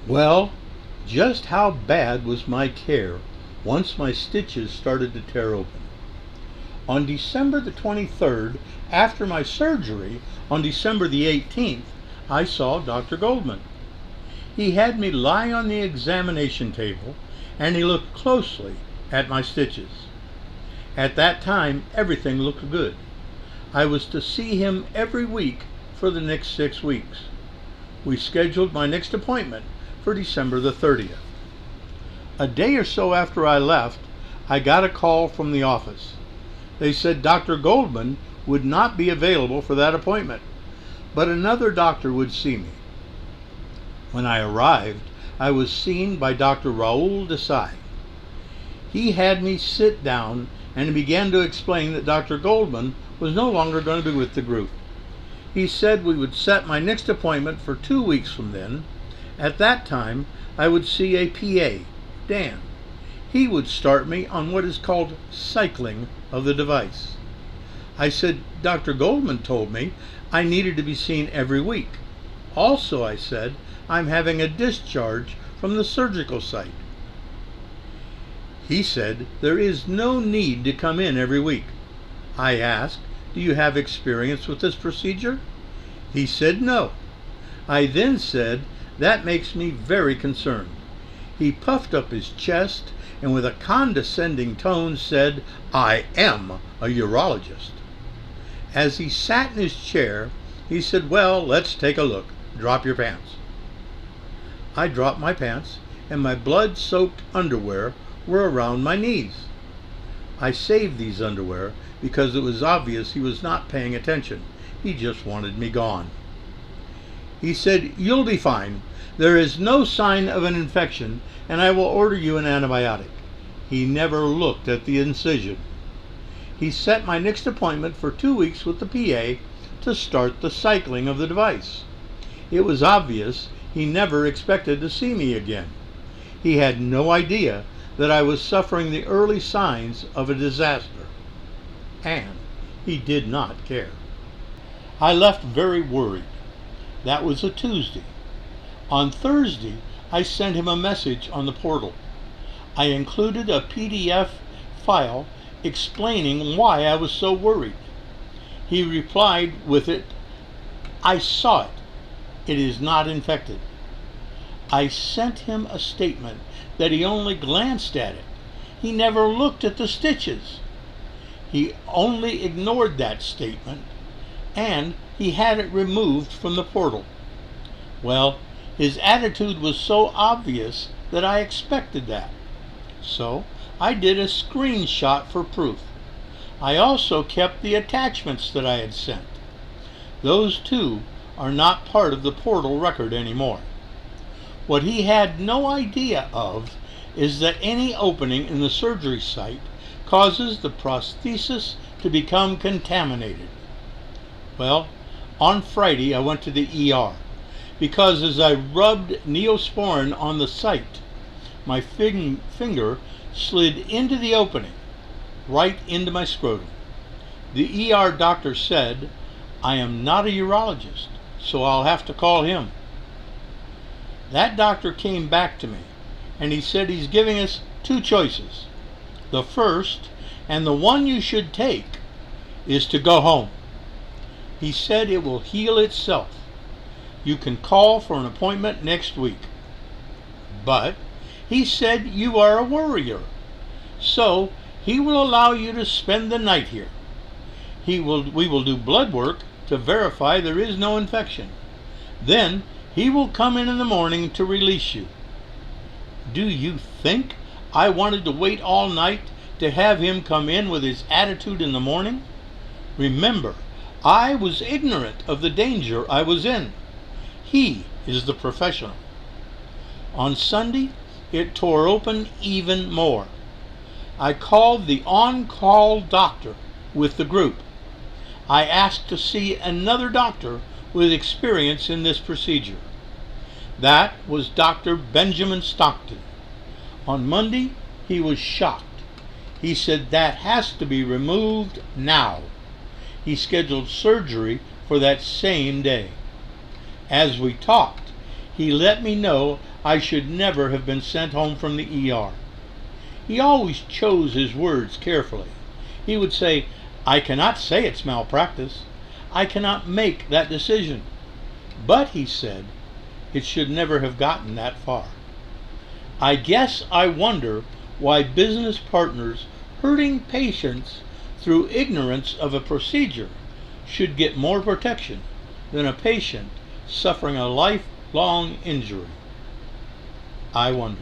Well, just how bad was my care once my stitches started to tear open? On December the 23rd, after my surgery, on December the 18th, I saw Dr. Goldman. He had me lie on the examination table and he looked closely at my stitches. At that time, everything looked good. I was to see him every week for the next 6 weeks. We scheduled my next appointment for December the 30th. A day or so after I left, I got a call from the office. They said Dr. Goldman would not be available for that appointment, but another doctor would see me. When I arrived, I was seen by Dr. Rahul Desai. He had me sit down and began to explain that Dr. Goldman was no longer going to be with the group. He said we would set my next appointment for 2 weeks from then. At that time, I would see a PA, Dan. He would start me on what is called cycling of the device. I said Dr. Goldman told me I needed to be seen every week. Also, I said, I'm having a discharge from the surgical site. He said there is no need to come in every week. I asked, do you have experience with this procedure? He said no. I then said, that makes me very concerned. He puffed up his chest and with a condescending tone said, I am a urologist. As he sat in his chair, he said, well, let's take a look. Drop your pants. I dropped my pants and my blood-soaked underwear were around my knees. I saved these underwear because it was obvious he was not paying attention. He just wanted me gone. He said, you'll be fine. There is no sign of an infection and I will order you an antibiotic. He never looked at the incision. He set my next appointment for 2 weeks with the PA to start the cycling of the device. It was obvious he never expected to see me again. He had no idea that I was suffering the early signs of a disaster. And he did not care. I left very worried. That was a Tuesday. On Thursday, I sent him a message on the portal. I included a PDF file explaining why I was so worried. He replied with it, I saw it. It is not infected. I sent him a statement that he only glanced at it. He never looked at the stitches. He only ignored that statement, and he had it removed from the portal. Well, his attitude was so obvious that I expected that. So I did a screenshot for proof. I also kept the attachments that I had sent. Those two are not part of the portal record anymore. What he had no idea of is that any opening in the surgery site causes the prosthesis to become contaminated. Well, on Friday I went to the ER because as I rubbed Neosporin on the site, my finger slid into the opening, right into my scrotum. The ER doctor said, I am not a urologist, so I'll have to call him. That doctor came back to me and he said he's giving us 2 choices. The first, and the one you should take, is to go home. He said it will heal itself. You can call for an appointment next week. But he said you are a worrier, so he will allow you to spend the night here. We will do blood work to verify there is no infection. Then he will come in the morning to release you. Do you think I wanted to wait all night to have him come in with his attitude in the morning? Remember, I was ignorant of the danger I was in. He is the professional. On Sunday, it tore open even more. I called the on-call doctor with the group. I asked to see another doctor with experience in this procedure. That was Dr. Benjamin Stockton. On Monday, he was shocked. He said that has to be removed now. He scheduled surgery for that same day. As we talked, he let me know I should never have been sent home from the ER. He always chose his words carefully. He would say, I cannot say it's malpractice. I cannot make that decision. But, he said, it should never have gotten that far. I guess I wonder why business partners hurting patients through ignorance of a procedure should get more protection than a patient suffering a lifelong injury. I wonder.